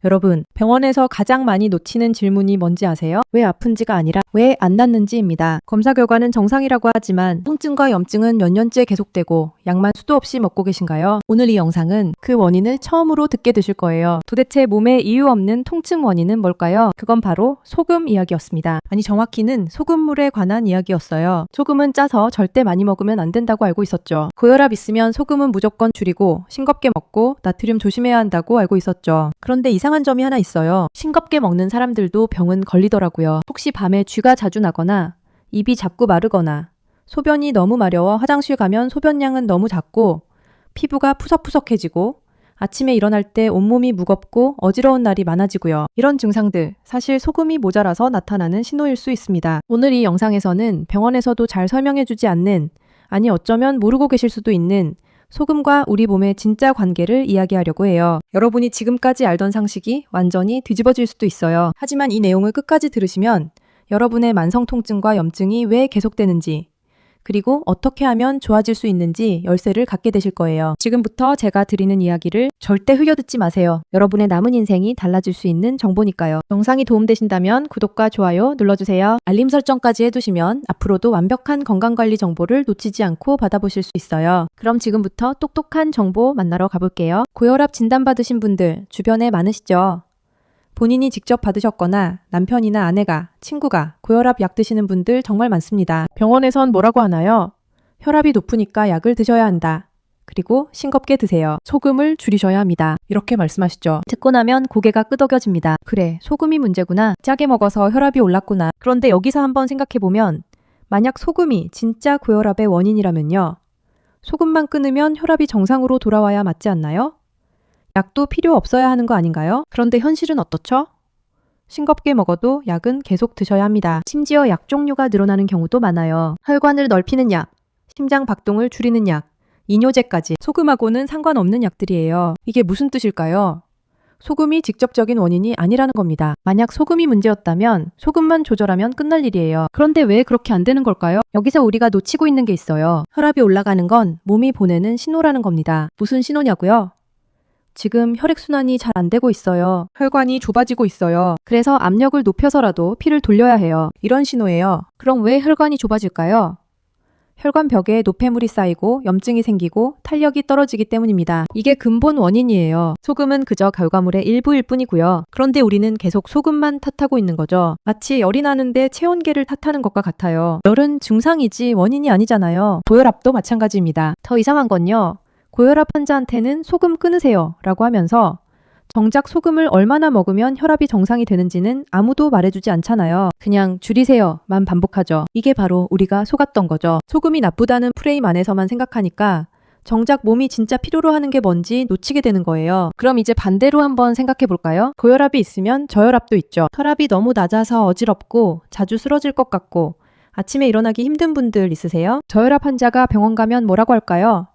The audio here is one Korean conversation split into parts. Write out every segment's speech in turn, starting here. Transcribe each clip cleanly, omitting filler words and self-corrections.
여러분, 병원에서 가장 많이 놓치는 질문이 뭔지 아세요? 왜 아픈지가 아니라 왜 안 낫는지입니다. 검사 결과는 정상이라고 하지만 통증과 염증은 몇 년째 계속되고 약만 수도 없이 먹고 계신가요? 오늘 이 영상은 그 원인을 처음으로 듣게 되실 거예요. 도대체 몸에 이유 없는 통증 원인은 뭘까요? 그건 바로 소금 이야기였습니다. 아니, 정확히는 소금물에 관한 이야기였어요. 소금은 짜서 절대 많이 먹으면 안 된다고 알고 있었죠. 고혈압 있으면 소금은 무조건 줄이고 싱겁게 먹고 나트륨 조심해야 한다고 알고 있었죠. 그런데 이상한 점이 하나 있어요. 싱겁게 먹는 사람들도 병은 걸리더라고요. 혹시 밤에 쥐가 자주 나거나 입이 자꾸 마르거나 소변이 너무 마려워 화장실 가면 소변량은 너무 작고 피부가 푸석푸석해지고 아침에 일어날 때 온몸이 무겁고 어지러운 날이 많아지고요. 이런 증상들 사실 소금이 모자라서 나타나는 신호일 수 있습니다. 오늘 이 영상에서는 병원에서도 잘 설명해주지 않는, 아니 어쩌면 모르고 계실 수도 있는 소금과 우리 몸의 진짜 관계를 이야기하려고 해요. 여러분이 지금까지 알던 상식이 완전히 뒤집어질 수도 있어요. 하지만 이 내용을 끝까지 들으시면 여러분의 만성 통증과 염증이 왜 계속되는지, 그리고 어떻게 하면 좋아질 수 있는지 열쇠를 갖게 되실 거예요. 지금부터 제가 드리는 이야기를 절대 흘려듣지 마세요. 여러분의 남은 인생이 달라질 수 있는 정보니까요. 영상이 도움되신다면 구독과 좋아요 눌러주세요. 알림 설정까지 해두시면 앞으로도 완벽한 건강관리 정보를 놓치지 않고 받아보실 수 있어요. 그럼 지금부터 똑똑한 정보 만나러 가볼게요. 고혈압 진단받으신 분들 주변에 많으시죠? 본인이 직접 받으셨거나 남편이나 아내가, 친구가 고혈압 약 드시는 분들 정말 많습니다. 병원에선 뭐라고 하나요? 혈압이 높으니까 약을 드셔야 한다. 그리고 싱겁게 드세요. 소금을 줄이셔야 합니다. 이렇게 말씀하시죠. 듣고 나면 고개가 끄덕여집니다. 그래, 소금이 문제구나. 짜게 먹어서 혈압이 올랐구나. 그런데 여기서 한번 생각해보면 만약 소금이 진짜 고혈압의 원인이라면요. 소금만 끊으면 혈압이 정상으로 돌아와야 맞지 않나요? 약도 필요 없어야 하는 거 아닌가요? 그런데 현실은 어떻죠? 싱겁게 먹어도 약은 계속 드셔야 합니다. 심지어 약 종류가 늘어나는 경우도 많아요. 혈관을 넓히는 약, 심장 박동을 줄이는 약, 이뇨제까지 소금하고는 상관없는 약들이에요. 이게 무슨 뜻일까요? 소금이 직접적인 원인이 아니라는 겁니다. 만약 소금이 문제였다면 소금만 조절하면 끝날 일이에요. 그런데 왜 그렇게 안 되는 걸까요? 여기서 우리가 놓치고 있는 게 있어요. 혈압이 올라가는 건 몸이 보내는 신호라는 겁니다. 무슨 신호냐고요? 지금 혈액순환이 잘 안 되고 있어요. 혈관이 좁아지고 있어요. 그래서 압력을 높여서라도 피를 돌려야 해요. 이런 신호예요. 그럼 왜 혈관이 좁아질까요? 혈관 벽에 노폐물이 쌓이고 염증이 생기고 탄력이 떨어지기 때문입니다. 이게 근본 원인이에요. 소금은 그저 결과물의 일부일 뿐이고요. 그런데 우리는 계속 소금만 탓하고 있는 거죠. 마치 열이 나는데 체온계를 탓하는 것과 같아요. 열은 증상이지 원인이 아니잖아요. 고혈압도 마찬가지입니다. 더 이상한 건요. 고혈압 환자한테는 소금 끊으세요 라고 하면서 정작 소금을 얼마나 먹으면 혈압이 정상이 되는지는 아무도 말해주지 않잖아요. 그냥 줄이세요만 반복하죠. 이게 바로 우리가 속았던 거죠. 소금이 나쁘다는 프레임 안에서만 생각하니까 정작 몸이 진짜 필요로 하는 게 뭔지 놓치게 되는 거예요. 그럼 이제 반대로 한번 생각해 볼까요? 고혈압이 있으면 저혈압도 있죠. 혈압이 너무 낮아서 어지럽고 자주 쓰러질 것 같고 아침에 일어나기 힘든 분들 있으세요? 저혈압 환자가 병원 가면 뭐라고 할까요?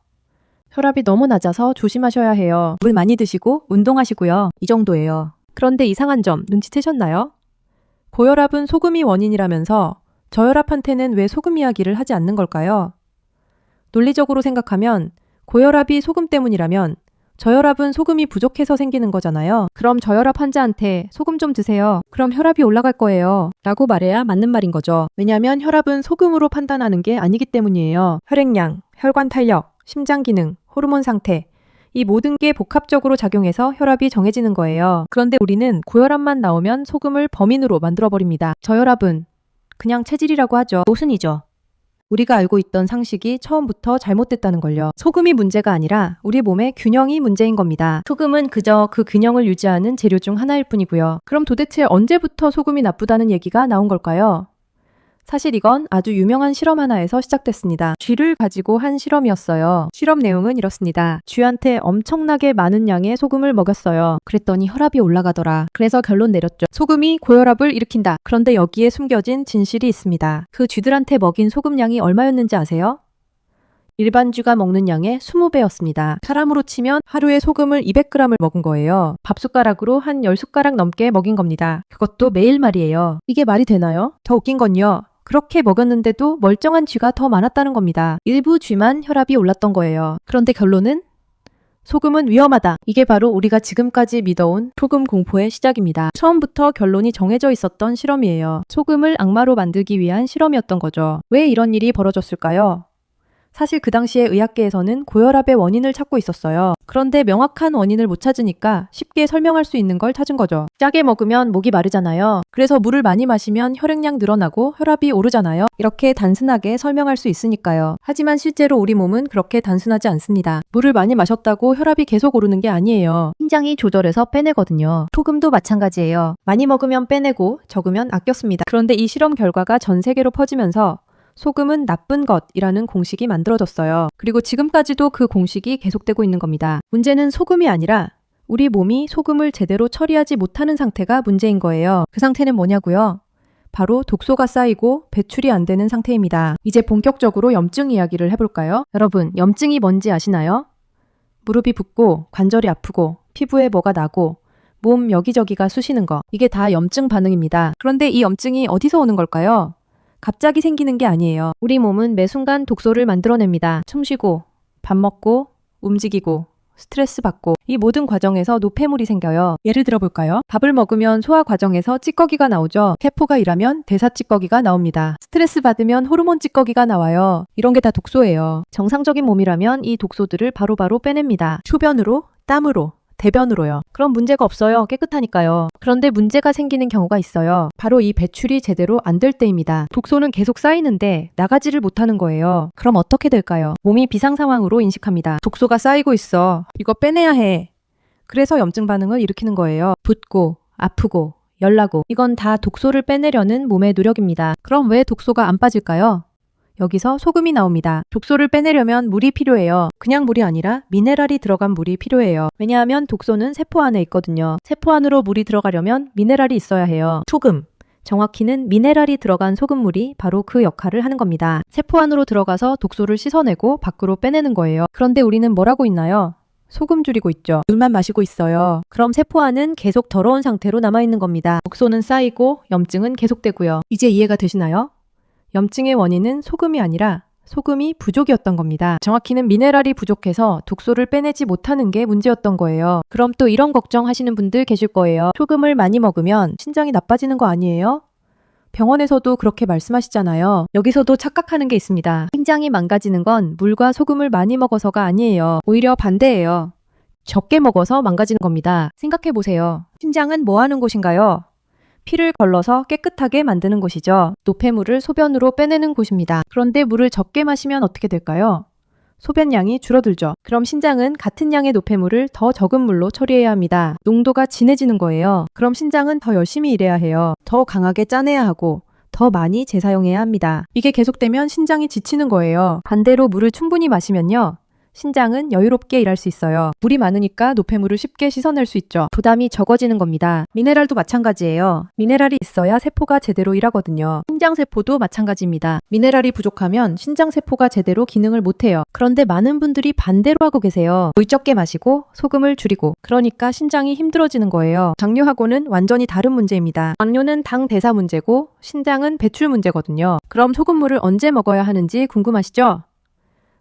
혈압이 너무 낮아서 조심하셔야 해요. 물 많이 드시고 운동하시고요. 이 정도예요. 그런데 이상한 점 눈치채셨나요? 고혈압은 소금이 원인이라면서 저혈압한테는 왜 소금 이야기를 하지 않는 걸까요? 논리적으로 생각하면 고혈압이 소금 때문이라면 저혈압은 소금이 부족해서 생기는 거잖아요. 그럼 저혈압 환자한테 소금 좀 드세요. 그럼 혈압이 올라갈 거예요. 라고 말해야 맞는 말인 거죠. 왜냐하면 혈압은 소금으로 판단하는 게 아니기 때문이에요. 혈액량, 혈관 탄력, 심장 기능, 호르몬 상태, 이 모든 게 복합적으로 작용해서 혈압이 정해지는 거예요. 그런데 우리는 고혈압만 나오면 소금을 범인으로 만들어버립니다. 저혈압은 그냥 체질이라고 하죠. 모순이죠. 우리가 알고 있던 상식이 처음부터 잘못됐다는 걸요. 소금이 문제가 아니라 우리 몸의 균형이 문제인 겁니다. 소금은 그저 그 균형을 유지하는 재료 중 하나일 뿐이고요. 그럼 도대체 언제부터 소금이 나쁘다는 얘기가 나온 걸까요? 사실 이건 아주 유명한 실험 하나에서 시작됐습니다. 쥐를 가지고 한 실험이었어요. 실험 내용은 이렇습니다. 쥐한테 엄청나게 많은 양의 소금을 먹였어요. 그랬더니 혈압이 올라가더라. 그래서 결론 내렸죠. 소금이 고혈압을 일으킨다. 그런데 여기에 숨겨진 진실이 있습니다. 그 쥐들한테 먹인 소금량이 얼마였는지 아세요? 일반 쥐가 먹는 양의 20배였습니다. 사람으로 치면 하루에 소금을 200g을 먹은 거예요. 밥숟가락으로 한 10숟가락 넘게 먹인 겁니다. 그것도 매일 말이에요. 이게 말이 되나요? 더 웃긴 건요. 그렇게 먹였는데도 멀쩡한 쥐가 더 많았다는 겁니다. 일부 쥐만 혈압이 올랐던 거예요. 그런데 결론은 소금은 위험하다. 이게 바로 우리가 지금까지 믿어온 소금 공포의 시작입니다. 처음부터 결론이 정해져 있었던 실험이에요. 소금을 악마로 만들기 위한 실험이었던 거죠. 왜 이런 일이 벌어졌을까요? 사실 그 당시에 의학계에서는 고혈압의 원인을 찾고 있었어요. 그런데 명확한 원인을 못 찾으니까 쉽게 설명할 수 있는 걸 찾은 거죠. 짜게 먹으면 목이 마르잖아요. 그래서 물을 많이 마시면 혈액량 늘어나고 혈압이 오르잖아요. 이렇게 단순하게 설명할 수 있으니까요. 하지만 실제로 우리 몸은 그렇게 단순하지 않습니다. 물을 많이 마셨다고 혈압이 계속 오르는 게 아니에요. 심장이 조절해서 빼내거든요. 소금도 마찬가지예요. 많이 먹으면 빼내고 적으면 아껴 씁니다. 그런데 이 실험 결과가 전 세계로 퍼지면서 소금은 나쁜 것이라는 공식이 만들어졌어요. 그리고 지금까지도 그 공식이 계속되고 있는 겁니다. 문제는 소금이 아니라 우리 몸이 소금을 제대로 처리하지 못하는 상태가 문제인 거예요. 그 상태는 뭐냐고요? 바로 독소가 쌓이고 배출이 안 되는 상태입니다. 이제 본격적으로 염증 이야기를 해볼까요? 여러분, 염증이 뭔지 아시나요? 무릎이 붓고 관절이 아프고 피부에 뭐가 나고 몸 여기저기가 쑤시는 거. 이게 다 염증 반응입니다. 그런데 이 염증이 어디서 오는 걸까요? 갑자기 생기는 게 아니에요. 우리 몸은 매 순간 독소를 만들어냅니다. 숨 쉬고, 밥 먹고, 움직이고, 스트레스 받고 이 모든 과정에서 노폐물이 생겨요. 예를 들어 볼까요? 밥을 먹으면 소화 과정에서 찌꺼기가 나오죠. 세포가 일하면 대사 찌꺼기가 나옵니다. 스트레스 받으면 호르몬 찌꺼기가 나와요. 이런 게 다 독소예요. 정상적인 몸이라면 이 독소들을 바로바로 빼냅니다. 소변으로, 땀으로, 대변으로요. 그럼 문제가 없어요. 깨끗하니까요. 그런데 문제가 생기는 경우가 있어요. 바로 이 배출이 제대로 안 될 때입니다. 독소는 계속 쌓이는데 나가지를 못하는 거예요. 그럼 어떻게 될까요? 몸이 비상 상황으로 인식합니다. 독소가 쌓이고 있어. 이거 빼내야 해. 그래서 염증 반응을 일으키는 거예요. 붓고, 아프고, 열나고. 이건 다 독소를 빼내려는 몸의 노력입니다. 그럼 왜 독소가 안 빠질까요? 여기서 소금이 나옵니다. 독소를 빼내려면 물이 필요해요. 그냥 물이 아니라 미네랄이 들어간 물이 필요해요. 왜냐하면 독소는 세포 안에 있거든요. 세포 안으로 물이 들어가려면 미네랄이 있어야 해요. 소금. 정확히는 미네랄이 들어간 소금물이 바로 그 역할을 하는 겁니다. 세포 안으로 들어가서 독소를 씻어내고 밖으로 빼내는 거예요. 그런데 우리는 뭘 하고 있나요? 소금 줄이고 있죠. 물만 마시고 있어요. 그럼 세포 안은 계속 더러운 상태로 남아있는 겁니다. 독소는 쌓이고 염증은 계속되고요. 이제 이해가 되시나요? 염증의 원인은 소금이 아니라 소금이 부족이었던 겁니다. 정확히는 미네랄이 부족해서 독소를 빼내지 못하는 게 문제였던 거예요. 그럼 또 이런 걱정하시는 분들 계실 거예요. 소금을 많이 먹으면 신장이 나빠지는 거 아니에요? 병원에서도 그렇게 말씀하시잖아요. 여기서도 착각하는 게 있습니다. 신장이 망가지는 건 물과 소금을 많이 먹어서가 아니에요. 오히려 반대예요. 적게 먹어서 망가지는 겁니다. 생각해보세요. 신장은 뭐 하는 곳인가요? 피를 걸러서 깨끗하게 만드는 곳이죠. 노폐물을 소변으로 빼내는 곳입니다. 그런데 물을 적게 마시면 어떻게 될까요? 소변량이 줄어들죠. 그럼 신장은 같은 양의 노폐물을 더 적은 물로 처리해야 합니다. 농도가 진해지는 거예요. 그럼 신장은 더 열심히 일해야 해요. 더 강하게 짜내야 하고 더 많이 재사용해야 합니다. 이게 계속되면 신장이 지치는 거예요. 반대로 물을 충분히 마시면요. 신장은 여유롭게 일할 수 있어요. 물이 많으니까 노폐물을 쉽게 씻어낼 수 있죠. 부담이 적어지는 겁니다. 미네랄도 마찬가지예요. 미네랄이 있어야 세포가 제대로 일하거든요. 신장세포도 마찬가지입니다. 미네랄이 부족하면 신장세포가 제대로 기능을 못해요. 그런데 많은 분들이 반대로 하고 계세요. 물 적게 마시고 소금을 줄이고 그러니까 신장이 힘들어지는 거예요. 당뇨하고는 완전히 다른 문제입니다. 당뇨는 당 대사 문제고 신장은 배출 문제거든요. 그럼 소금물을 언제 먹어야 하는지 궁금하시죠?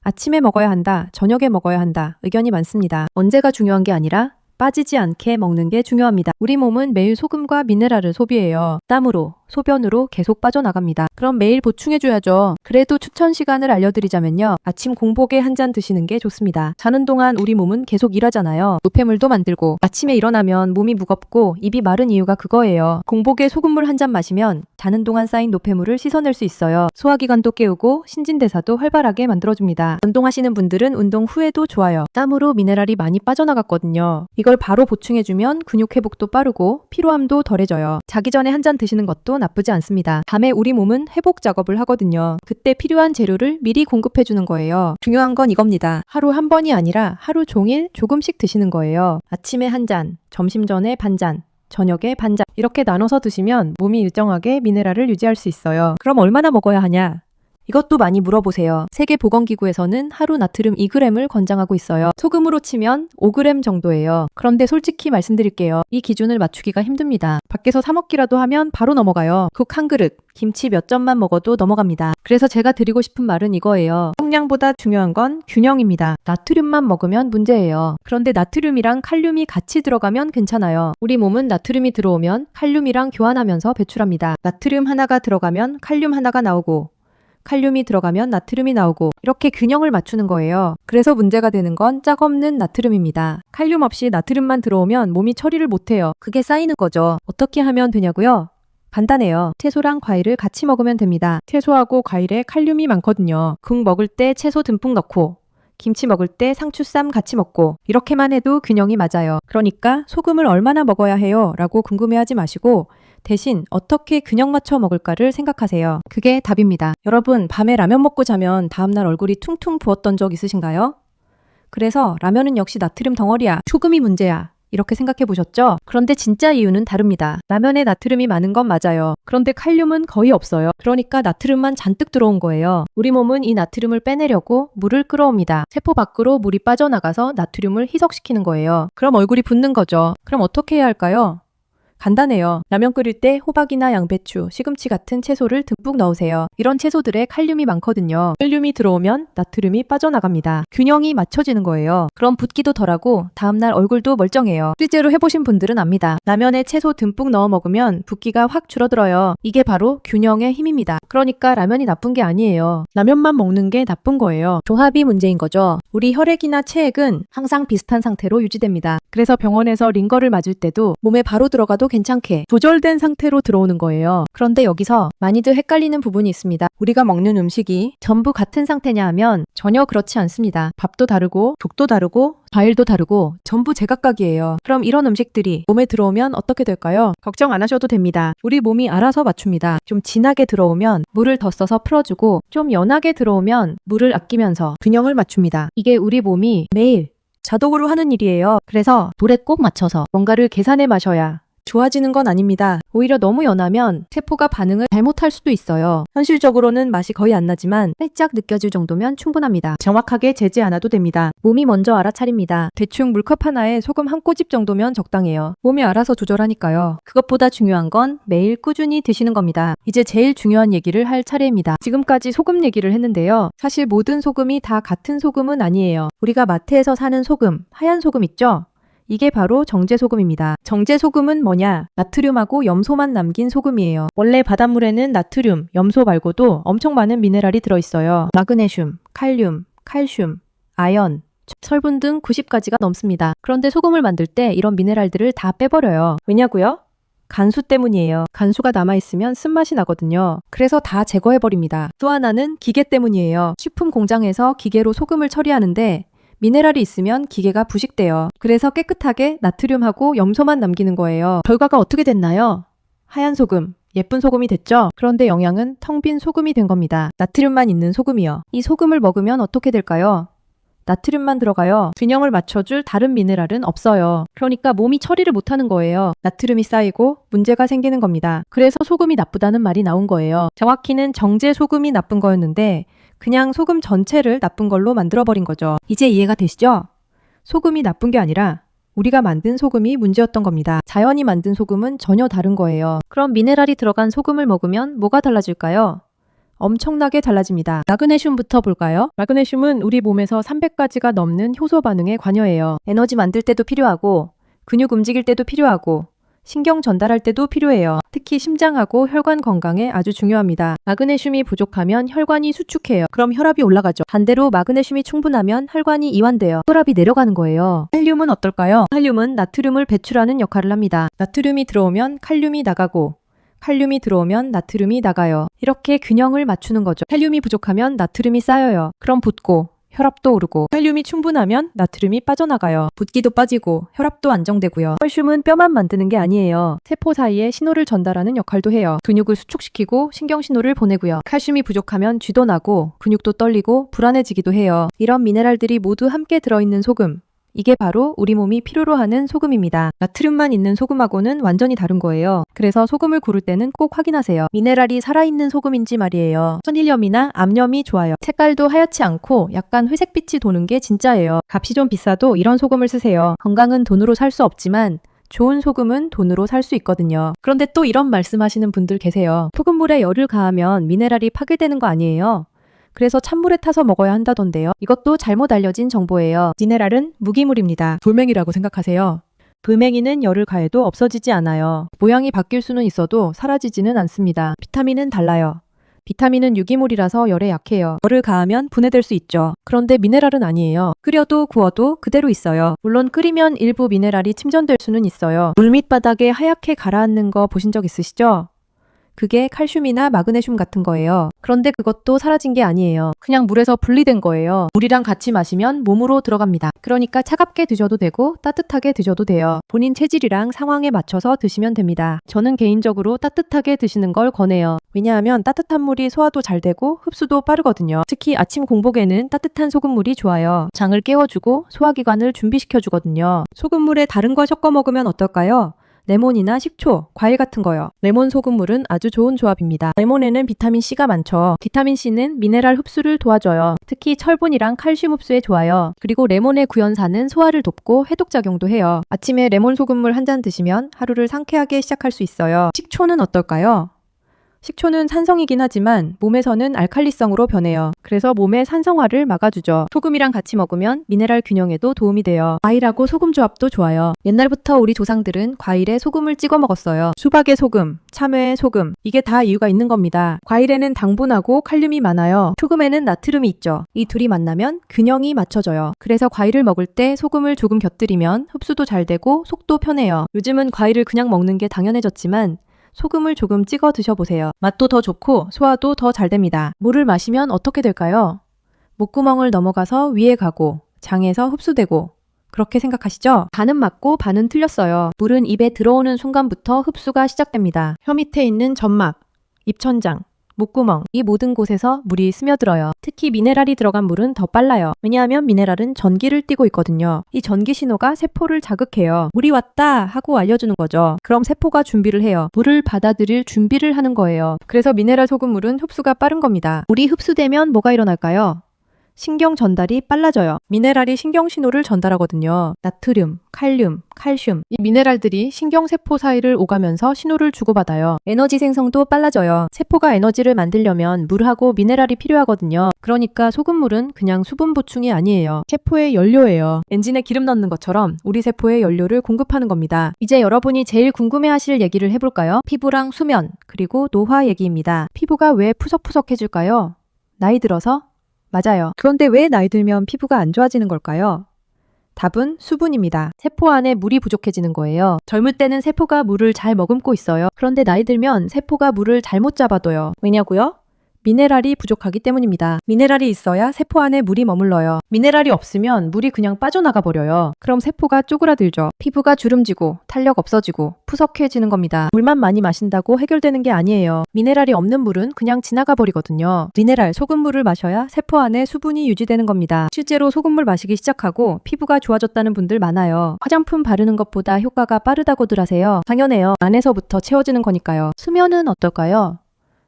아침에 먹어야 한다, 저녁에 먹어야 한다, 의견이 많습니다. 언제가 중요한 게 아니라 빠지지 않게 먹는 게 중요합니다. 우리 몸은 매일 소금과 미네랄을 소비해요. 땀으로, 소변으로 계속 빠져나갑니다. 그럼 매일 보충해줘야죠. 그래도 추천 시간을 알려드리자면요. 아침 공복에 한 잔 드시는 게 좋습니다. 자는 동안 우리 몸은 계속 일하잖아요. 노폐물도 만들고 아침에 일어나면 몸이 무겁고 입이 마른 이유가 그거예요. 공복에 소금물 한 잔 마시면 자는 동안 쌓인 노폐물을 씻어낼 수 있어요. 소화기관도 깨우고 신진대사도 활발하게 만들어줍니다. 운동하시는 분들은 운동 후에도 좋아요. 땀으로 미네랄이 많이 빠져나갔거든요. 이걸 바로 보충해주면 근육 회복도 빠르고 피로함도 덜해져요. 자기 전에 한 잔 드시는 것도 나쁘지 않습니다. 밤에 우리 몸은 회복 작업을 하거든요. 그때 필요한 재료를 미리 공급해주는 거예요. 중요한 건 이겁니다. 하루 한 번이 아니라 하루 종일 조금씩 드시는 거예요. 아침에 한 잔, 점심 전에 반 잔, 저녁에 반 잔 이렇게 나눠서 드시면 몸이 일정하게 미네랄을 유지할 수 있어요. 그럼 얼마나 먹어야 하냐? 이것도 많이 물어보세요. 세계보건기구에서는 하루 나트륨 2g을 권장하고 있어요. 소금으로 치면 5g 정도예요. 그런데 솔직히 말씀드릴게요. 이 기준을 맞추기가 힘듭니다. 밖에서 사 먹기라도 하면 바로 넘어가요. 국 한 그릇, 김치 몇 점만 먹어도 넘어갑니다. 그래서 제가 드리고 싶은 말은 이거예요. 용량보다 중요한 건 균형입니다. 나트륨만 먹으면 문제예요. 그런데 나트륨이랑 칼륨이 같이 들어가면 괜찮아요. 우리 몸은 나트륨이 들어오면 칼륨이랑 교환하면서 배출합니다. 나트륨 하나가 들어가면 칼륨 하나가 나오고 칼륨이 들어가면 나트륨이 나오고 이렇게 균형을 맞추는 거예요. 그래서 문제가 되는 건 짝 없는 나트륨입니다. 칼륨 없이 나트륨만 들어오면 몸이 처리를 못해요. 그게 쌓이는 거죠. 어떻게 하면 되냐고요? 간단해요. 채소랑 과일을 같이 먹으면 됩니다. 채소하고 과일에 칼륨이 많거든요. 국 먹을 때 채소 듬뿍 넣고 김치 먹을 때 상추쌈 같이 먹고 이렇게만 해도 균형이 맞아요. 그러니까 소금을 얼마나 먹어야 해요? 라고 궁금해하지 마시고 대신 어떻게 균형 맞춰 먹을까를 생각하세요. 그게 답입니다. 여러분, 밤에 라면 먹고 자면 다음날 얼굴이 퉁퉁 부었던 적 있으신가요? 그래서 라면은 역시 나트륨 덩어리야. 소금이 문제야. 이렇게 생각해 보셨죠? 그런데 진짜 이유는 다릅니다. 라면에 나트륨이 많은 건 맞아요. 그런데 칼륨은 거의 없어요. 그러니까 나트륨만 잔뜩 들어온 거예요. 우리 몸은 이 나트륨을 빼내려고 물을 끌어옵니다. 세포 밖으로 물이 빠져나가서 나트륨을 희석시키는 거예요. 그럼 얼굴이 붓는 거죠. 그럼 어떻게 해야 할까요? 간단해요. 라면 끓일 때 호박이나 양배추, 시금치 같은 채소를 듬뿍 넣으세요. 이런 채소들에 칼륨이 많거든요. 칼륨이 들어오면 나트륨이 빠져나갑니다. 균형이 맞춰지는 거예요. 그럼 붓기도 덜하고 다음날 얼굴도 멀쩡해요. 실제로 해보신 분들은 압니다. 라면에 채소 듬뿍 넣어 먹으면 붓기가 확 줄어들어요. 이게 바로 균형의 힘입니다. 그러니까 라면이 나쁜 게 아니에요. 라면만 먹는 게 나쁜 거예요. 조합이 문제인 거죠. 우리 혈액이나 체액은 항상 비슷한 상태로 유지됩니다. 그래서 병원에서 링거를 맞을 때도 몸에 바로 들어가도 괜찮게 조절된 상태로 들어오는 거예요. 그런데 여기서 많이들 헷갈리는 부분이 있습니다. 우리가 먹는 음식이 전부 같은 상태냐 하면 전혀 그렇지 않습니다. 밥도 다르고 죽도 다르고 과일도 다르고 전부 제각각이에요. 그럼 이런 음식들이 몸에 들어오면 어떻게 될까요? 걱정 안 하셔도 됩니다. 우리 몸이 알아서 맞춥니다. 좀 진하게 들어오면 물을 더 써서 풀어주고 좀 연하게 들어오면 물을 아끼면서 균형을 맞춥니다. 이게 우리 몸이 매일 자동으로 하는 일이에요. 그래서 돌에 꼭 맞춰서 뭔가를 계산해 마셔야 좋아지는 건 아닙니다. 오히려 너무 연하면 세포가 반응을 잘못할 수도 있어요. 현실적으로는 맛이 거의 안 나지만 살짝 느껴질 정도면 충분합니다. 정확하게 재지 않아도 됩니다. 몸이 먼저 알아차립니다. 대충 물컵 하나에 소금 한 꼬집 정도면 적당해요. 몸이 알아서 조절하니까요. 그것보다 중요한 건 매일 꾸준히 드시는 겁니다. 이제 제일 중요한 얘기를 할 차례입니다. 지금까지 소금 얘기를 했는데요. 사실 모든 소금이 다 같은 소금은 아니에요. 우리가 마트에서 사는 소금, 하얀 소금 있죠? 이게 바로 정제소금입니다. 정제소금은 뭐냐? 나트륨하고 염소만 남긴 소금이에요. 원래 바닷물에는 나트륨, 염소 말고도 엄청 많은 미네랄이 들어있어요. 마그네슘, 칼륨, 칼슘, 아연, 철분 등 90가지가 넘습니다. 그런데 소금을 만들 때 이런 미네랄들을 다 빼버려요. 왜냐고요? 간수 때문이에요. 간수가 남아있으면 쓴맛이 나거든요. 그래서 다 제거해버립니다. 또 하나는 기계 때문이에요. 식품 공장에서 기계로 소금을 처리하는데 미네랄이 있으면 기계가 부식돼요. 그래서 깨끗하게 나트륨하고 염소만 남기는 거예요. 결과가 어떻게 됐나요? 하얀 소금, 예쁜 소금이 됐죠? 그런데 영양은 텅 빈 소금이 된 겁니다. 나트륨만 있는 소금이요. 이 소금을 먹으면 어떻게 될까요? 나트륨만 들어가요. 균형을 맞춰줄 다른 미네랄은 없어요. 그러니까 몸이 처리를 못하는 거예요. 나트륨이 쌓이고 문제가 생기는 겁니다. 그래서 소금이 나쁘다는 말이 나온 거예요. 정확히는 정제 소금이 나쁜 거였는데 그냥 소금 전체를 나쁜 걸로 만들어버린 거죠. 이제 이해가 되시죠? 소금이 나쁜 게 아니라 우리가 만든 소금이 문제였던 겁니다. 자연이 만든 소금은 전혀 다른 거예요. 그럼 미네랄이 들어간 소금을 먹으면 뭐가 달라질까요? 엄청나게 달라집니다. 마그네슘부터 볼까요? 마그네슘은 우리 몸에서 300가지가 넘는 효소 반응에 관여해요. 에너지 만들 때도 필요하고 근육 움직일 때도 필요하고 신경 전달할 때도 필요해요. 특히 심장하고 혈관 건강에 아주 중요합니다. 마그네슘이 부족하면 혈관이 수축해요. 그럼 혈압이 올라가죠. 반대로 마그네슘이 충분하면 혈관이 이완돼요. 혈압이 내려가는 거예요. 칼륨은 어떨까요? 칼륨은 나트륨을 배출하는 역할을 합니다. 나트륨이 들어오면 칼륨이 나가고 칼륨이 들어오면 나트륨이 나가요. 이렇게 균형을 맞추는 거죠. 칼륨이 부족하면 나트륨이 쌓여요. 그럼 붓고 혈압도 오르고 칼륨이 충분하면 나트륨이 빠져나가요. 붓기도 빠지고 혈압도 안정되고요. 칼슘은 뼈만 만드는 게 아니에요. 세포 사이에 신호를 전달하는 역할도 해요. 근육을 수축시키고 신경신호를 보내고요. 칼슘이 부족하면 쥐도 나고 근육도 떨리고 불안해지기도 해요. 이런 미네랄들이 모두 함께 들어있는 소금, 이게 바로 우리 몸이 필요로 하는 소금입니다. 나트륨만 있는 소금하고는 완전히 다른 거예요. 그래서 소금을 고를 때는 꼭 확인하세요. 미네랄이 살아있는 소금인지 말이에요. 천일염이나 암염이 좋아요. 색깔도 하얗지 않고 약간 회색빛이 도는 게 진짜예요. 값이 좀 비싸도 이런 소금을 쓰세요. 건강은 돈으로 살 수 없지만 좋은 소금은 돈으로 살 수 있거든요. 그런데 또 이런 말씀하시는 분들 계세요. 소금물에 열을 가하면 미네랄이 파괴되는 거 아니에요? 그래서 찬물에 타서 먹어야 한다던데요. 이것도 잘못 알려진 정보예요. 미네랄은 무기물입니다. 돌멩이라고 생각하세요. 돌멩이는 열을 가해도 없어지지 않아요. 모양이 바뀔 수는 있어도 사라지지는 않습니다. 비타민은 달라요. 비타민은 유기물이라서 열에 약해요. 열을 가하면 분해될 수 있죠. 그런데 미네랄은 아니에요. 끓여도 구워도 그대로 있어요. 물론 끓이면 일부 미네랄이 침전될 수는 있어요. 물 밑바닥에 하얗게 가라앉는 거 보신 적 있으시죠? 그게 칼슘이나 마그네슘 같은 거예요. 그런데 그것도 사라진 게 아니에요. 그냥 물에서 분리된 거예요. 물이랑 같이 마시면 몸으로 들어갑니다. 그러니까 차갑게 드셔도 되고 따뜻하게 드셔도 돼요. 본인 체질이랑 상황에 맞춰서 드시면 됩니다. 저는 개인적으로 따뜻하게 드시는 걸 권해요. 왜냐하면 따뜻한 물이 소화도 잘 되고 흡수도 빠르거든요. 특히 아침 공복에는 따뜻한 소금물이 좋아요. 장을 깨워주고 소화기관을 준비시켜주거든요. 소금물에 다른 거 섞어 먹으면 어떨까요? 레몬이나 식초, 과일 같은 거요. 레몬 소금물은 아주 좋은 조합입니다. 레몬에는 비타민C가 많죠. 비타민C는 미네랄 흡수를 도와줘요. 특히 철분이랑 칼슘 흡수에 좋아요. 그리고 레몬의 구연산은 소화를 돕고 해독작용도 해요. 아침에 레몬 소금물 한 잔 드시면 하루를 상쾌하게 시작할 수 있어요. 식초는 어떨까요? 식초는 산성이긴 하지만 몸에서는 알칼리성으로 변해요. 그래서 몸의 산성화를 막아주죠. 소금이랑 같이 먹으면 미네랄 균형에도 도움이 돼요. 과일하고 소금 조합도 좋아요. 옛날부터 우리 조상들은 과일에 소금을 찍어 먹었어요. 수박에 소금, 참외에 소금. 이게 다 이유가 있는 겁니다. 과일에는 당분하고 칼륨이 많아요. 소금에는 나트륨이 있죠. 이 둘이 만나면 균형이 맞춰져요. 그래서 과일을 먹을 때 소금을 조금 곁들이면 흡수도 잘 되고 속도 편해요. 요즘은 과일을 그냥 먹는 게 당연해졌지만 소금을 조금 찍어 드셔보세요. 맛도 더 좋고 소화도 더 잘 됩니다. 물을 마시면 어떻게 될까요? 목구멍을 넘어가서 위에 가고 장에서 흡수되고 그렇게 생각하시죠? 반은 맞고 반은 틀렸어요. 물은 입에 들어오는 순간부터 흡수가 시작됩니다. 혀 밑에 있는 점막, 입천장, 목구멍 이 모든 곳에서 물이 스며들어요. 특히 미네랄이 들어간 물은 더 빨라요. 왜냐하면 미네랄은 전기를 띠고 있거든요. 이 전기 신호가 세포를 자극해요. 물이 왔다 하고 알려주는 거죠. 그럼 세포가 준비를 해요. 물을 받아들일 준비를 하는 거예요. 그래서 미네랄 소금물은 흡수가 빠른 겁니다. 물이 흡수되면 뭐가 일어날까요? 신경 전달이 빨라져요. 미네랄이 신경 신호를 전달하거든요. 나트륨, 칼륨, 칼슘. 이 미네랄들이 신경세포 사이를 오가면서 신호를 주고받아요. 에너지 생성도 빨라져요. 세포가 에너지를 만들려면 물하고 미네랄이 필요하거든요. 그러니까 소금물은 그냥 수분 보충이 아니에요. 세포의 연료예요. 엔진에 기름 넣는 것처럼 우리 세포에 연료를 공급하는 겁니다. 이제 여러분이 제일 궁금해하실 얘기를 해볼까요? 피부랑 수면, 그리고 노화 얘기입니다. 피부가 왜 푸석푸석해질까요? 나이 들어서? 맞아요. 그런데 왜 나이 들면 피부가 안 좋아지는 걸까요? 답은 수분입니다. 세포 안에 물이 부족해지는 거예요. 젊을 때는 세포가 물을 잘 머금고 있어요. 그런데 나이 들면 세포가 물을 잘못 잡아둬요. 왜냐고요? 미네랄이 부족하기 때문입니다. 미네랄이 있어야 세포 안에 물이 머물러요. 미네랄이 없으면 물이 그냥 빠져나가 버려요. 그럼 세포가 쪼그라들죠. 피부가 주름지고 탄력 없어지고 푸석해지는 겁니다. 물만 많이 마신다고 해결되는 게 아니에요. 미네랄이 없는 물은 그냥 지나가 버리거든요. 미네랄, 소금물을 마셔야 세포 안에 수분이 유지되는 겁니다. 실제로 소금물 마시기 시작하고 피부가 좋아졌다는 분들 많아요. 화장품 바르는 것보다 효과가 빠르다고들 하세요. 당연해요. 안에서부터 채워지는 거니까요. 수면은 어떨까요?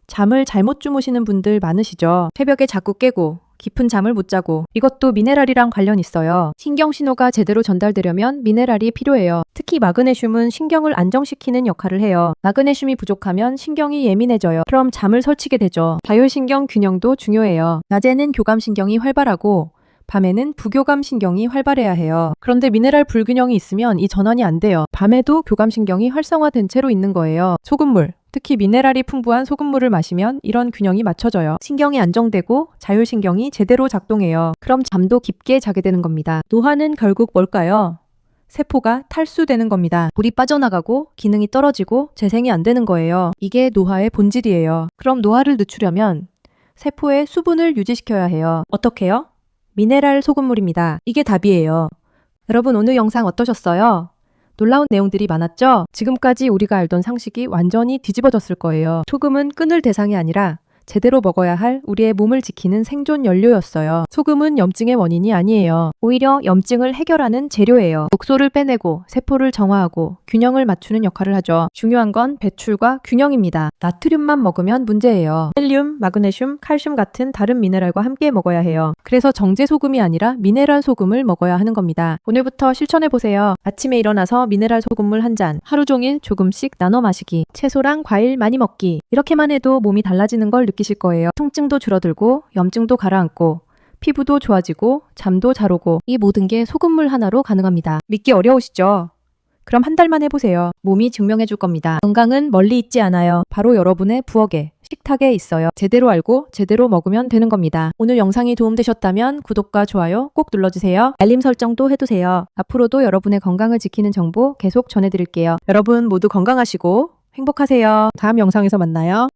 잠을 잘못 주무시는 분들 많으시죠? 새벽에 자꾸 깨고 깊은 잠을 못 자고 이것도 미네랄이랑 관련 있어요. 신경신호가 제대로 전달되려면 미네랄이 필요해요. 특히 마그네슘은 신경을 안정시키는 역할을 해요. 마그네슘이 부족하면 신경이 예민해져요. 그럼 잠을 설치게 되죠. 자율신경 균형도 중요해요. 낮에는 교감신경이 활발하고 밤에는 부교감신경이 활발해야 해요. 그런데 미네랄 불균형이 있으면 이 전환이 안 돼요. 밤에도 교감신경이 활성화된 채로 있는 거예요. 소금물, 특히 미네랄이 풍부한 소금물을 마시면 이런 균형이 맞춰져요. 신경이 안정되고 자율신경이 제대로 작동해요. 그럼 잠도 깊게 자게 되는 겁니다. 노화는 결국 뭘까요? 세포가 탈수되는 겁니다. 물이 빠져나가고 기능이 떨어지고 재생이 안 되는 거예요. 이게 노화의 본질이에요. 그럼 노화를 늦추려면 세포의 수분을 유지시켜야 해요. 어떻게요? 미네랄 소금물입니다. 이게 답이에요. 여러분 오늘 영상 어떠셨어요? 놀라운 내용들이 많았죠? 지금까지 우리가 알던 상식이 완전히 뒤집어졌을 거예요. 소금은 끊을 대상이 아니라 제대로 먹어야 할 우리의 몸을 지키는 생존 연료였어요. 소금은 염증의 원인이 아니에요. 오히려 염증을 해결하는 재료예요. 독소를 빼내고 세포를 정화하고 균형을 맞추는 역할을 하죠. 중요한 건 배출과 균형입니다. 나트륨만 먹으면 문제예요. 헬륨, 마그네슘, 칼슘 같은 다른 미네랄과 함께 먹어야 해요. 그래서 정제 소금이 아니라 미네랄 소금을 먹어야 하는 겁니다. 오늘부터 실천해보세요. 아침에 일어나서 미네랄 소금물 한 잔, 하루 종일 조금씩 나눠 마시기, 채소랑 과일 많이 먹기. 이렇게만 해도 몸이 달라지는 걸 느끼실 거예요. 통증도 줄어들고 염증도 가라앉고 피부도 좋아지고 잠도 잘 오고 이 모든 게 소금물 하나로 가능합니다. 믿기 어려우시죠? 그럼 한 달만 해보세요. 몸이 증명해 줄 겁니다. 건강은 멀리 있지 않아요. 바로 여러분의 부엌에, 식탁에 있어요. 제대로 알고 제대로 먹으면 되는 겁니다. 오늘 영상이 도움되셨다면 구독과 좋아요 꼭 눌러주세요. 알림 설정도 해두세요. 앞으로도 여러분의 건강을 지키는 정보 계속 전해드릴게요. 여러분 모두 건강하시고 행복하세요. 다음 영상에서 만나요.